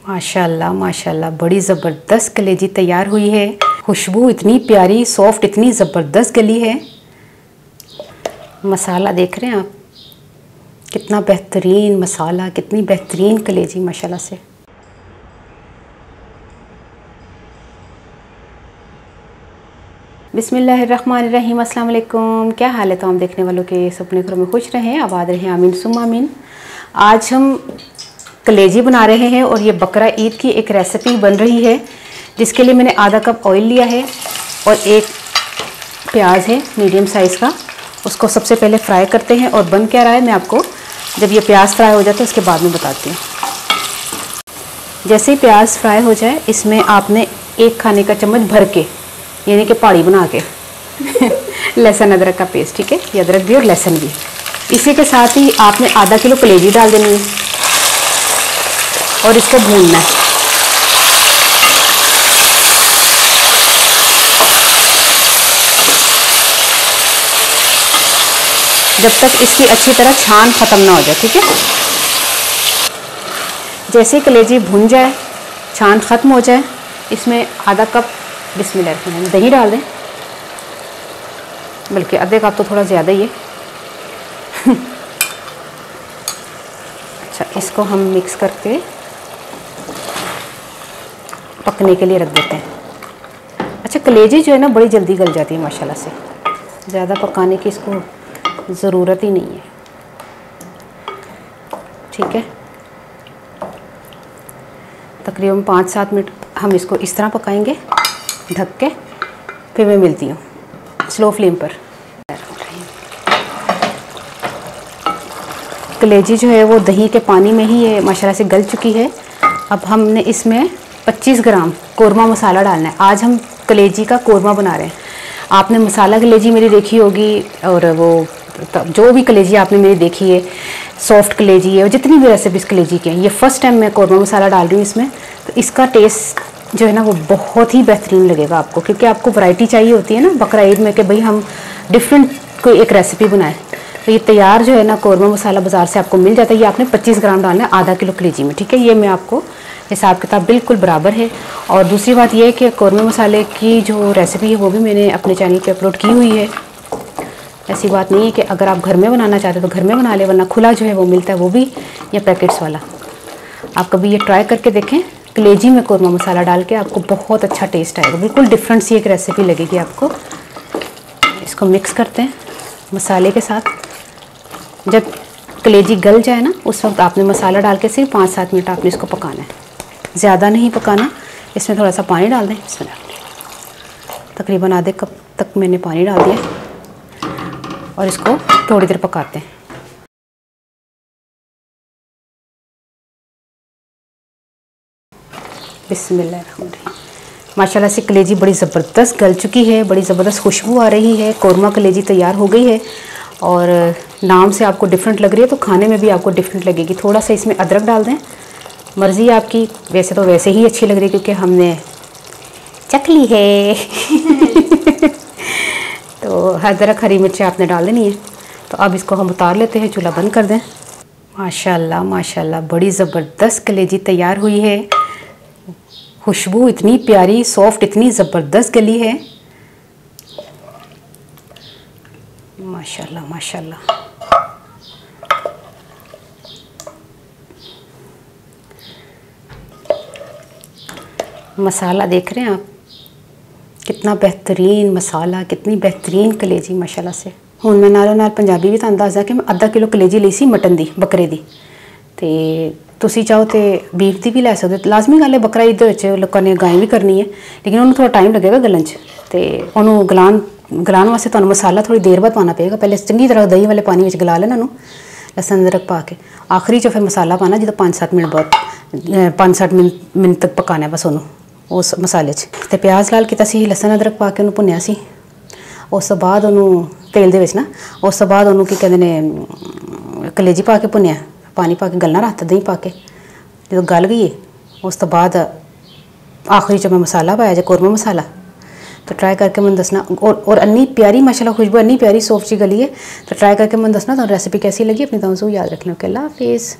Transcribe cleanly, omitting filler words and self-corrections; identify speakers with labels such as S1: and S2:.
S1: माशाल्लाह माशाल्लाह, बड़ी ज़बरदस्त कलेजी तैयार हुई है। खुशबू इतनी प्यारी, सॉफ्ट, इतनी ज़बरदस्त गली है। मसाला देख रहे हैं आप, कितना बेहतरीन मसाला, कितनी बेहतरीन कलेजी माशाल्लाह से। बिस्मिल्लाहिर्रहमानिर्रहीम, अस्सलाम वालेकुम। क्या हाल है तमाम देखने वालों के, अपने घरों में खुश रहें, आबाद रहें, आमीन सुम्मा आमीन। आज हम कलेजी बना रहे हैं और ये बकरा ईद की एक रेसिपी बन रही है, जिसके लिए मैंने आधा कप ऑयल लिया है और एक प्याज है मीडियम साइज़ का। उसको सबसे पहले फ्राई करते हैं और बन क्या रहा है मैं आपको जब ये प्याज फ्राई हो जाए तो उसके बाद में बताती हूँ। जैसे ही प्याज फ्राई हो जाए, इसमें आपने एक खाने का चम्मच भर के, यानी कि पहाड़ी बना के लहसुन अदरक का पेस्ट, ठीक है, ये अदरक भी और लहसुन भी। इसी के साथ ही आपने आधा किलो कलेजी डाल देनी है और इसको भूनना है। जब तक इसकी अच्छी तरह छान ख़त्म ना हो जाए, ठीक है। जैसे कलेजी भून जाए, छान ख़त्म हो जाए, इसमें आधा कप बिस्मिल्लाह दही डाल दें, बल्कि आधे कप तो थोड़ा ज़्यादा ही है। अच्छा, इसको हम मिक्स करके पकने के लिए रख देते हैं। अच्छा, कलेजी जो है ना बड़ी जल्दी गल जाती है माशाल्लाह से, ज़्यादा पकाने की इसको ज़रूरत ही नहीं है, ठीक है। तकरीबन 5-7 मिनट हम इसको इस तरह पकाएंगे ढक के, फिर मैं मिलती हूँ स्लो फ्लेम पर। कलेजी जो है वो दही के पानी में ही ये माशाल्लाह से गल चुकी है। अब हमने इसमें 25 ग्राम कोरमा मसाला डालना है। आज हम कलेजी का कोरमा बना रहे हैं। आपने मसाला कलेजी मेरी देखी होगी, और वो जो भी कलेजी आपने मेरी देखी है, सॉफ्ट कलेजी है और जितनी भी रेसिपीज कलेजी की हैं, ये फ़र्स्ट टाइम मैं कोरमा मसाला डाल रही हूँ इसमें। तो इसका टेस्ट जो है ना वो बहुत ही बेहतरीन लगेगा आपको, क्योंकि आपको वैरायटी चाहिए होती है ना बकरा ईद में कि भाई हम डिफरेंट कोई एक रेसिपी बनाएं। तो ये तैयार जो है ना कोरमा मसाला बाज़ार से आपको मिल जाता है। ये आपने 25 ग्राम डालना है आधा किलो कलेजी में, ठीक है। ये मैं आपको हिसाब किताब बिल्कुल बराबर है। और दूसरी बात यह है कि कोरमा मसाले की जो रेसिपी है वो भी मैंने अपने चैनल पे अपलोड की हुई है। ऐसी बात नहीं है कि अगर आप घर में बनाना चाहते हो तो घर में बना ले, वरना खुला जो है वो मिलता है, वो भी या पैकेट्स वाला। आप कभी ये ट्राई करके देखें, कलेजी में कोरमा मसाला डाल के, आपको बहुत अच्छा टेस्ट आएगा, बिल्कुल डिफरेंट सी एक रेसिपी लगेगी आपको। इसको मिक्स करते हैं मसाले के साथ। जब कलेजी गल जाए ना, उस वक्त आपने मसाला डाल के सिर्फ 5-7 मिनट आपने इसको पकाना है, ज़्यादा नहीं पकाना। इसमें थोड़ा सा पानी डाल दें, इसमें तकरीबन आधे कप तक मैंने पानी डाल दिया और इसको थोड़ी देर पकाते हैं। बिस्मिल्लाहिर्रहमानिर्रहीम। माशाल्लाह से कलेजी बड़ी ज़बरदस्त गल चुकी है, बड़ी ज़बरदस्त खुशबू आ रही है, कोरमा कलेजी तैयार हो गई है। और नाम से आपको डिफरेंट लग रही है तो खाने में भी आपको डिफरेंट लगेगी। थोड़ा सा इसमें अदरक डाल दें, मर्ज़ी आपकी, वैसे तो वैसे ही अच्छी लग रही है क्योंकि हमने चख ली है। तो अदरक हरी मिर्ची आपने डाल देनी है। तो अब इसको हम उतार लेते हैं, चूल्हा बंद कर दें। माशाल्लाह माशाल्लाह, बड़ी ज़बरदस्त कलेजी तैयार हुई है। खुशबू इतनी प्यारी, सॉफ्ट, इतनी ज़बरदस्त गली है, माशाल्लाह माशाल्लाह। मसाला देख रहे हैं आप, कितना बेहतरीन मसाला, कितनी बेहतरीन कलेजी माशाल्लाह से। हुण मैं नालों नाल पंजाबी भी तुहानूं दसदा कि मैं आधा किलो कलेजी ली सी मटन दी, बकरे दी। ते तुसी चाहो तो बीफ दी भी लै सकदे। लाजमी गल है बकरा ईद दे विच लोकां ने गाय भी करनी है, लेकिन उन्होंने थोड़ा टाइम लगेगा गलन च। ते उन्होंने गलाने वास्ते तुहानूं मसाला थोड़ी देर बाद पाना पेगा। पहले चंगी तरह दही वाले पानी में गला लेना उन्होंने, लहसुन अदरक पा के। आखिरी च फिर मसाला पाना, जो 5-7 मिनट बाद 5-7 मिनट तक पकाना बस उन्होंने उस मसाले च। ते प्याज लाल किया सी, लहसुन अदरक पा के उन्होंने भुन्निया सी। उस तो बाद उन्होंने तेल दे विच ना, उस तो बाद उन्होंने की कहते ने कलेजी पा के भुन्निया, पानी पा के गलना रखता, दही पा के जो गल गई है, उस तो बाद आखिरी च मैं मसाला पाया जो कोरमा मसाला। तो ट्राई करके मैंने दसना। और अन्नी प्यारी माशाल्लाह खुशबू, अन्नी प्यारी सॉफ्ट सी गली है। तो ट्राई करके मैंने दसना तो रेसिपी कैसी लगी, अपनी दोस्तों को याद रखना। ओके, अल्लाह हाफिज़।